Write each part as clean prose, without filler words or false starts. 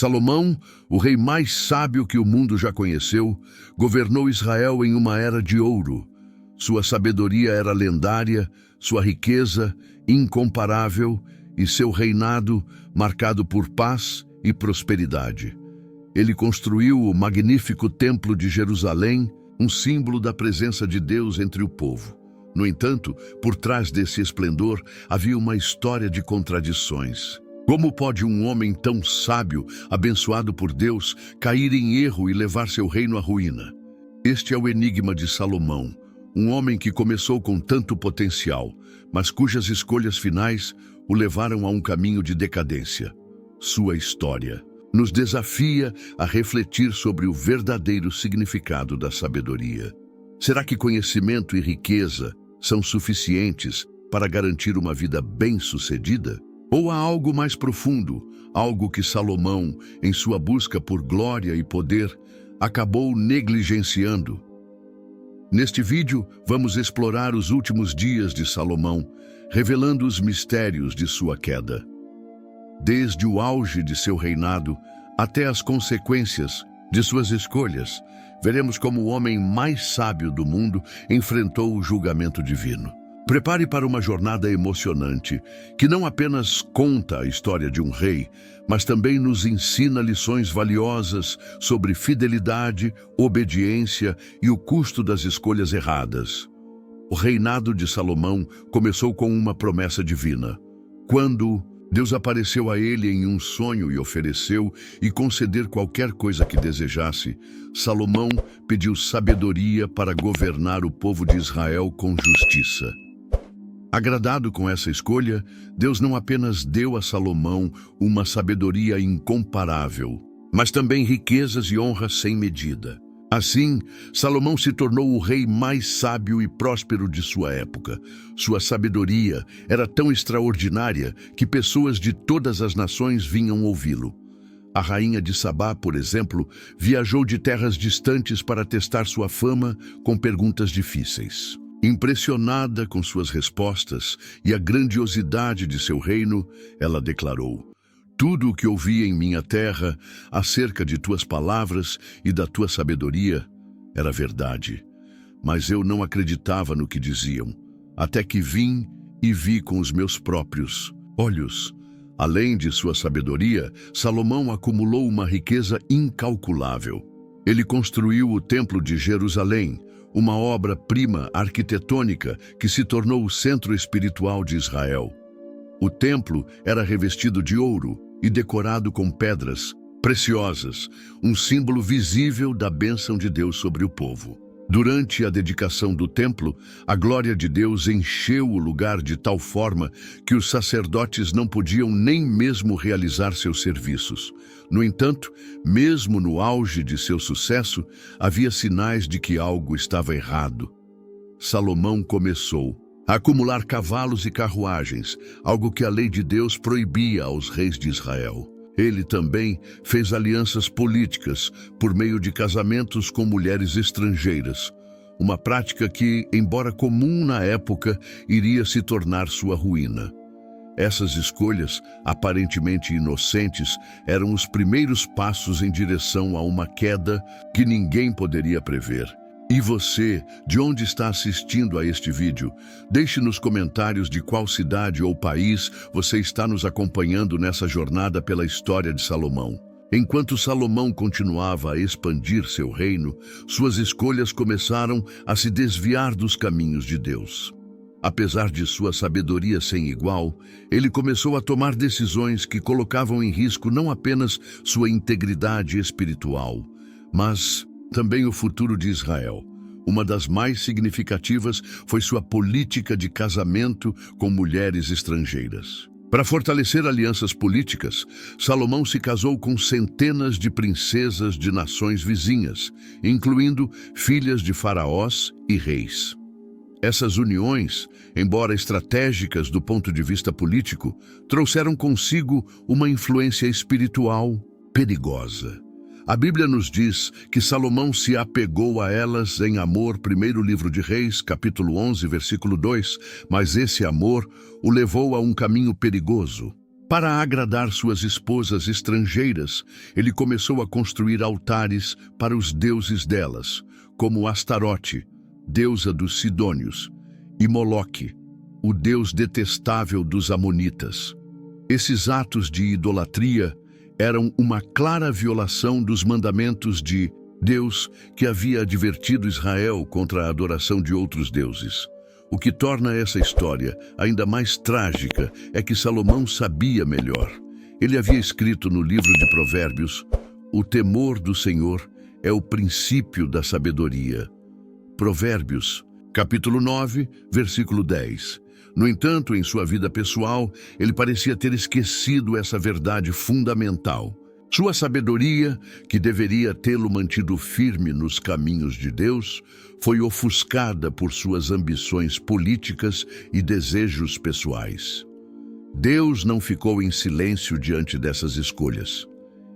Salomão, o rei mais sábio que o mundo já conheceu, governou Israel em uma era de ouro. Sua sabedoria era lendária, sua riqueza incomparável e seu reinado marcado por paz e prosperidade. Ele construiu o magnífico Templo de Jerusalém, um símbolo da presença de Deus entre o povo. No entanto, por trás desse esplendor havia uma história de contradições. Como pode um homem tão sábio, abençoado por Deus, cair em erro e levar seu reino à ruína? Este é o enigma de Salomão, um homem que começou com tanto potencial, mas cujas escolhas finais o levaram a um caminho de decadência. Sua história nos desafia a refletir sobre o verdadeiro significado da sabedoria. Será que conhecimento e riqueza são suficientes para garantir uma vida bem-sucedida? Ou há algo mais profundo, algo que Salomão, em sua busca por glória e poder, acabou negligenciando? Neste vídeo, vamos explorar os últimos dias de Salomão, revelando os mistérios de sua queda. Desde o auge de seu reinado até as consequências de suas escolhas, veremos como o homem mais sábio do mundo enfrentou o julgamento divino. Prepare para uma jornada emocionante, que não apenas conta a história de um rei, mas também nos ensina lições valiosas sobre fidelidade, obediência e o custo das escolhas erradas. O reinado de Salomão começou com uma promessa divina. Quando Deus apareceu a ele em um sonho e ofereceu e conceder qualquer coisa que desejasse, Salomão pediu sabedoria para governar o povo de Israel com justiça. Agradado com essa escolha, Deus não apenas deu a Salomão uma sabedoria incomparável, mas também riquezas e honras sem medida. Assim, Salomão se tornou o rei mais sábio e próspero de sua época. Sua sabedoria era tão extraordinária que pessoas de todas as nações vinham ouvi-lo. A rainha de Sabá, por exemplo, viajou de terras distantes para testar sua fama com perguntas difíceis. Impressionada com suas respostas e a grandiosidade de seu reino, ela declarou: "Tudo o que ouvi em minha terra acerca de tuas palavras e da tua sabedoria era verdade, mas eu não acreditava no que diziam, até que vim e vi com os meus próprios olhos." Além de sua sabedoria, Salomão acumulou uma riqueza incalculável. Ele construiu o Templo de Jerusalém, uma obra-prima arquitetônica que se tornou o centro espiritual de Israel. O templo era revestido de ouro e decorado com pedras preciosas, um símbolo visível da bênção de Deus sobre o povo. Durante a dedicação do templo, a glória de Deus encheu o lugar de tal forma que os sacerdotes não podiam nem mesmo realizar seus serviços. No entanto, mesmo no auge de seu sucesso, havia sinais de que algo estava errado. Salomão começou a acumular cavalos e carruagens, algo que a lei de Deus proibia aos reis de Israel. Ele também fez alianças políticas por meio de casamentos com mulheres estrangeiras, uma prática que, embora comum na época, iria se tornar sua ruína. Essas escolhas, aparentemente inocentes, eram os primeiros passos em direção a uma queda que ninguém poderia prever. E você, de onde está assistindo a este vídeo? Deixe nos comentários de qual cidade ou país você está nos acompanhando nessa jornada pela história de Salomão. Enquanto Salomão continuava a expandir seu reino, suas escolhas começaram a se desviar dos caminhos de Deus. Apesar de sua sabedoria sem igual, ele começou a tomar decisões que colocavam em risco não apenas sua integridade espiritual, mas também o futuro de Israel. Uma das mais significativas foi sua política de casamento com mulheres estrangeiras. Para fortalecer alianças políticas, Salomão se casou com centenas de princesas de nações vizinhas, incluindo filhas de faraós e reis. Essas uniões, embora estratégicas do ponto de vista político, trouxeram consigo uma influência espiritual perigosa. A Bíblia nos diz que Salomão se apegou a elas em amor, primeiro livro de Reis, capítulo 11, versículo 2, mas esse amor o levou a um caminho perigoso. Para agradar suas esposas estrangeiras, ele começou a construir altares para os deuses delas, como Astarote, deusa dos Sidônios, e Moloque, o deus detestável dos Amonitas. Esses atos de idolatria eram uma clara violação dos mandamentos de Deus, que havia advertido Israel contra a adoração de outros deuses. O que torna essa história ainda mais trágica é que Salomão sabia melhor. Ele havia escrito no livro de Provérbios: "O temor do Senhor é o princípio da sabedoria." Provérbios, capítulo 9, versículo 10. No entanto, em sua vida pessoal, ele parecia ter esquecido essa verdade fundamental. Sua sabedoria, que deveria tê-lo mantido firme nos caminhos de Deus, foi ofuscada por suas ambições políticas e desejos pessoais. Deus não ficou em silêncio diante dessas escolhas.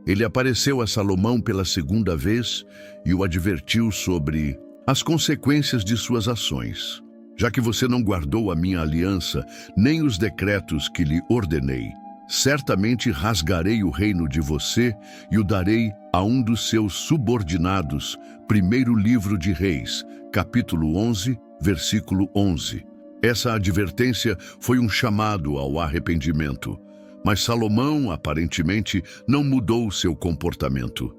Ele apareceu a Salomão pela segunda vez e o advertiu sobre as consequências de suas ações. "Já que você não guardou a minha aliança, nem os decretos que lhe ordenei, certamente rasgarei o reino de você e o darei a um dos seus subordinados." Primeiro livro de Reis, capítulo 11, versículo 11. Essa advertência foi um chamado ao arrependimento, mas Salomão, aparentemente, não mudou seu comportamento.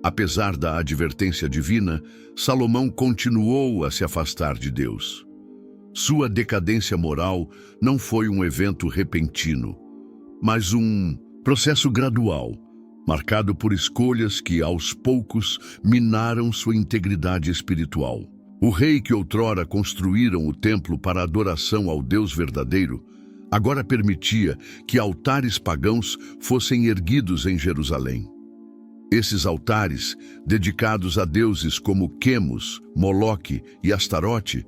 Apesar da advertência divina, Salomão continuou a se afastar de Deus. Sua decadência moral não foi um evento repentino, mas um processo gradual, marcado por escolhas que, aos poucos, minaram sua integridade espiritual. O rei que outrora construíram o templo para adoração ao Deus verdadeiro, agora permitia que altares pagãos fossem erguidos em Jerusalém. Esses altares, dedicados a deuses como Quemos, Moloque e Astarote,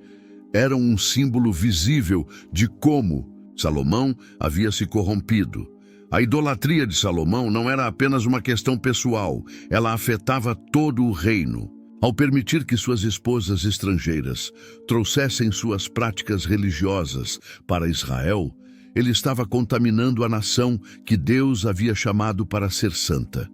eram um símbolo visível de como Salomão havia se corrompido. A idolatria de Salomão não era apenas uma questão pessoal, ela afetava todo o reino. Ao permitir que suas esposas estrangeiras trouxessem suas práticas religiosas para Israel, ele estava contaminando a nação que Deus havia chamado para ser santa.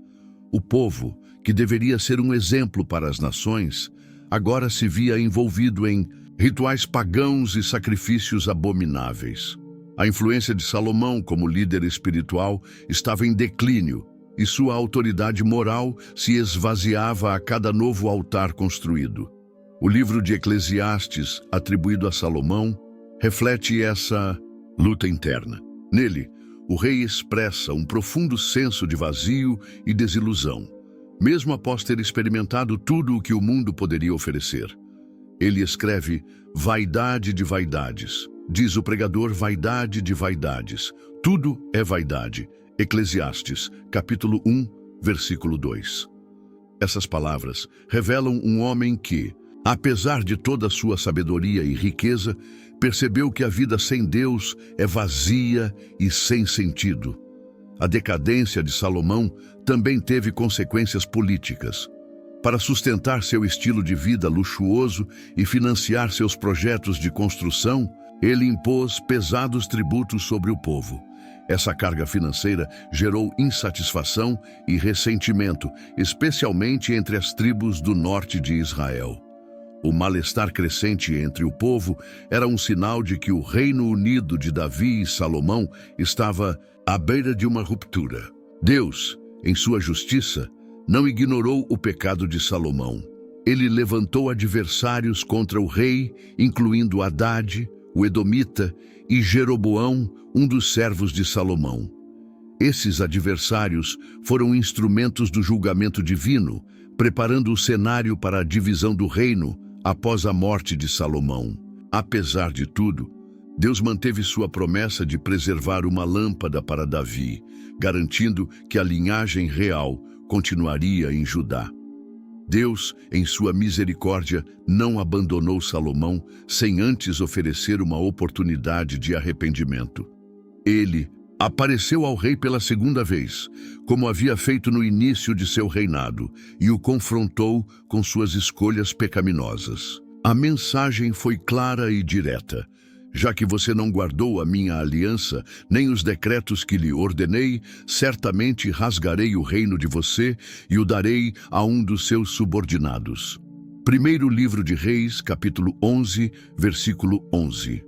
O povo, que deveria ser um exemplo para as nações, agora se via envolvido em rituais pagãos e sacrifícios abomináveis. A influência de Salomão como líder espiritual estava em declínio e sua autoridade moral se esvaziava a cada novo altar construído. O livro de Eclesiastes, atribuído a Salomão, reflete essa luta interna. Nele, o rei expressa um profundo senso de vazio e desilusão, mesmo após ter experimentado tudo o que o mundo poderia oferecer. Ele escreve: "Vaidade de vaidades." Diz o pregador: "Vaidade de vaidades. Tudo é vaidade." Eclesiastes, capítulo 1, versículo 2. Essas palavras revelam um homem que, apesar de toda a sua sabedoria e riqueza, percebeu que a vida sem Deus é vazia e sem sentido. A decadência de Salomão também teve consequências políticas. Para sustentar seu estilo de vida luxuoso e financiar seus projetos de construção, ele impôs pesados tributos sobre o povo. Essa carga financeira gerou insatisfação e ressentimento, especialmente entre as tribos do norte de Israel. O mal-estar crescente entre o povo era um sinal de que o reino unido de Davi e Salomão estava à beira de uma ruptura. Deus, em sua justiça, não ignorou o pecado de Salomão. Ele levantou adversários contra o rei, incluindo Haddad, o Edomita, e Jeroboão, um dos servos de Salomão. Esses adversários foram instrumentos do julgamento divino, preparando o cenário para a divisão do reino após a morte de Salomão. Apesar de tudo, Deus manteve sua promessa de preservar uma lâmpada para Davi, garantindo que a linhagem real continuaria em Judá. Deus, em sua misericórdia, não abandonou Salomão sem antes oferecer uma oportunidade de arrependimento. Ele apareceu ao rei pela segunda vez, como havia feito no início de seu reinado, e o confrontou com suas escolhas pecaminosas. A mensagem foi clara e direta: Já que você não guardou a minha aliança, nem os decretos que lhe ordenei, certamente rasgarei o reino de você e o darei a um dos seus subordinados. Primeiro livro de Reis, capítulo 11, versículo 11.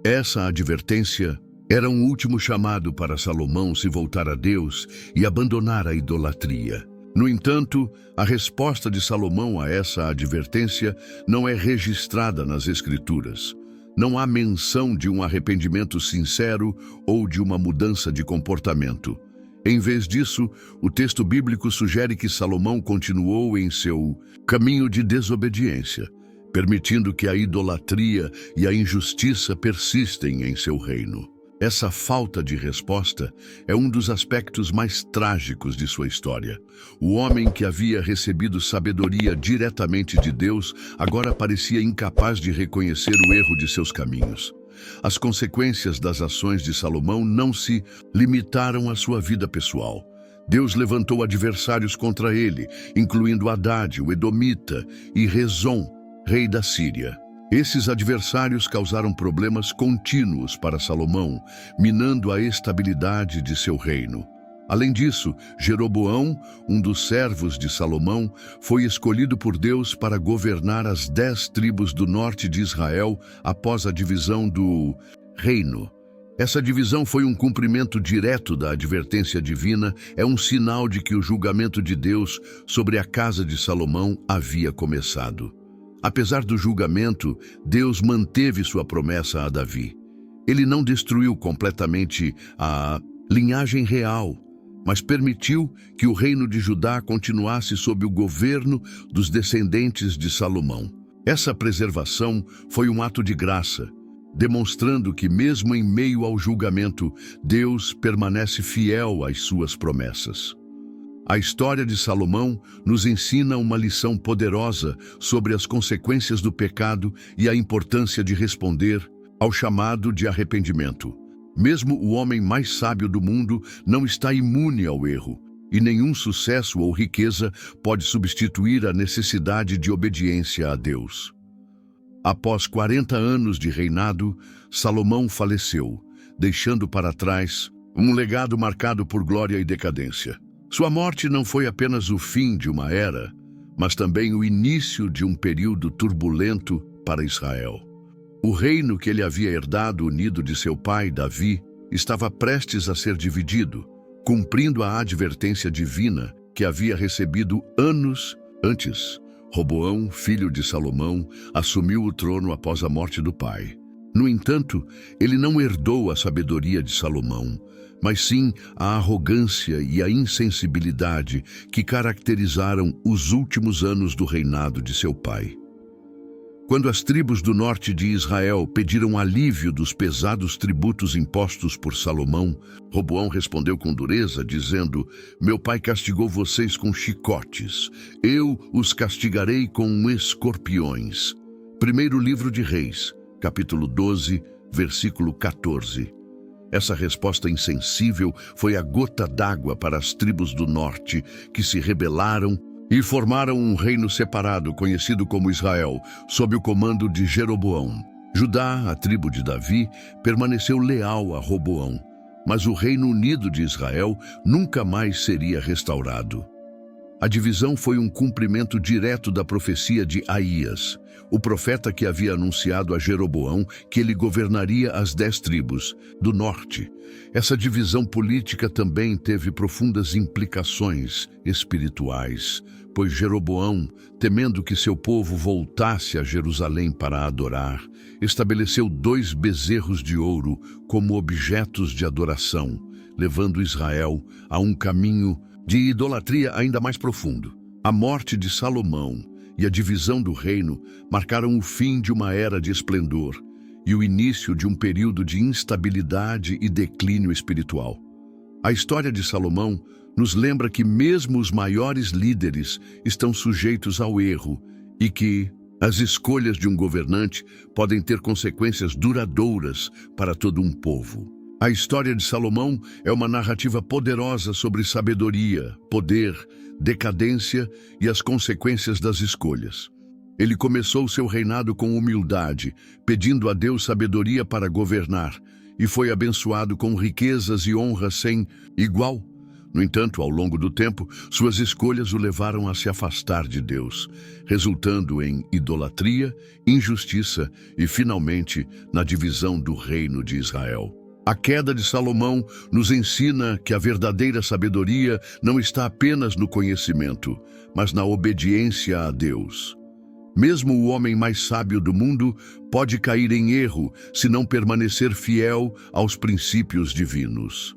Essa advertência era um último chamado para Salomão se voltar a Deus e abandonar a idolatria. No entanto, a resposta de Salomão a essa advertência não é registrada nas Escrituras. Não há menção de um arrependimento sincero ou de uma mudança de comportamento. Em vez disso, o texto bíblico sugere que Salomão continuou em seu caminho de desobediência, permitindo que a idolatria e a injustiça persistem em seu reino. Essa falta de resposta é um dos aspectos mais trágicos de sua história. O homem que havia recebido sabedoria diretamente de Deus agora parecia incapaz de reconhecer o erro de seus caminhos. As consequências das ações de Salomão não se limitaram à sua vida pessoal. Deus levantou adversários contra ele, incluindo Haddad, o Edomita, e Rezon, rei da Síria. Esses adversários causaram problemas contínuos para Salomão, minando a estabilidade de seu reino. Além disso, Jeroboão, um dos servos de Salomão, foi escolhido por Deus para governar as 10 tribos do norte de Israel após a divisão do reino. Essa divisão foi um cumprimento direto da advertência divina, é um sinal de que o julgamento de Deus sobre a casa de Salomão havia começado. Apesar do julgamento, Deus manteve sua promessa a Davi. Ele não destruiu completamente a linhagem real, mas permitiu que o reino de Judá continuasse sob o governo dos descendentes de Salomão. Essa preservação foi um ato de graça, demonstrando que mesmo em meio ao julgamento, Deus permanece fiel às suas promessas. A história de Salomão nos ensina uma lição poderosa sobre as consequências do pecado e a importância de responder ao chamado de arrependimento. Mesmo o homem mais sábio do mundo não está imune ao erro, e nenhum sucesso ou riqueza pode substituir a necessidade de obediência a Deus. Após 40 anos de reinado, Salomão faleceu, deixando para trás um legado marcado por glória e decadência. Sua morte não foi apenas o fim de uma era, mas também o início de um período turbulento para Israel. O reino que ele havia herdado unido de seu pai, Davi, estava prestes a ser dividido, cumprindo a advertência divina que havia recebido anos antes. Roboão, filho de Salomão, assumiu o trono após a morte do pai. No entanto, ele não herdou a sabedoria de Salomão, mas sim a arrogância e a insensibilidade que caracterizaram os últimos anos do reinado de seu pai. Quando as tribos do norte de Israel pediram alívio dos pesados tributos impostos por Salomão, Roboão respondeu com dureza, dizendo: "Meu pai castigou vocês com chicotes, eu os castigarei com escorpiões." Primeiro livro de Reis, capítulo 12, versículo 14. Essa resposta insensível foi a gota d'água para as tribos do norte, que se rebelaram e formaram um reino separado, conhecido como Israel, sob o comando de Jeroboão. Judá, a tribo de Davi, permaneceu leal a Roboão, mas o Reino Unido de Israel nunca mais seria restaurado. A divisão foi um cumprimento direto da profecia de Aías, o profeta que havia anunciado a Jeroboão que ele governaria as 10 tribos do norte. Essa divisão política também teve profundas implicações espirituais, pois Jeroboão, temendo que seu povo voltasse a Jerusalém para adorar, estabeleceu 2 bezerros de ouro como objetos de adoração, levando Israel a um caminho de idolatria ainda mais profundo. A morte de Salomão e a divisão do reino marcaram o fim de uma era de esplendor e o início de um período de instabilidade e declínio espiritual. A história de Salomão nos lembra que mesmo os maiores líderes estão sujeitos ao erro e que as escolhas de um governante podem ter consequências duradouras para todo um povo. A história de Salomão é uma narrativa poderosa sobre sabedoria, poder, decadência e as consequências das escolhas. Ele começou seu reinado com humildade, pedindo a Deus sabedoria para governar, e foi abençoado com riquezas e honra sem igual. No entanto, ao longo do tempo, suas escolhas o levaram a se afastar de Deus, resultando em idolatria, injustiça e, finalmente, na divisão do reino de Israel. A queda de Salomão nos ensina que a verdadeira sabedoria não está apenas no conhecimento, mas na obediência a Deus. Mesmo o homem mais sábio do mundo pode cair em erro se não permanecer fiel aos princípios divinos.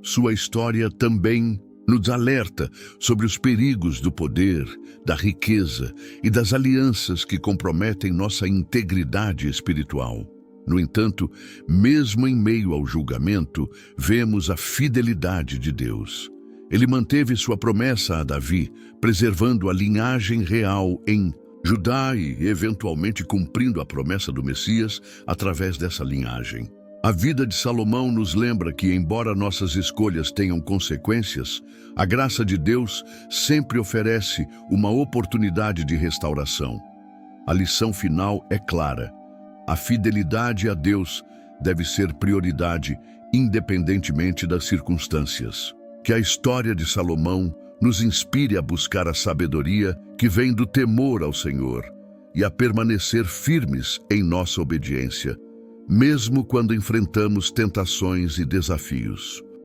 Sua história também nos alerta sobre os perigos do poder, da riqueza e das alianças que comprometem nossa integridade espiritual. No entanto, mesmo em meio ao julgamento, vemos a fidelidade de Deus. Ele manteve sua promessa a Davi, preservando a linhagem real em Judá e, eventualmente, cumprindo a promessa do Messias através dessa linhagem. A vida de Salomão nos lembra que, embora nossas escolhas tenham consequências, a graça de Deus sempre oferece uma oportunidade de restauração. A lição final é clara: a fidelidade a Deus deve ser prioridade, independentemente das circunstâncias. Que a história de Salomão nos inspire a buscar a sabedoria que vem do temor ao Senhor e a permanecer firmes em nossa obediência, mesmo quando enfrentamos tentações e desafios.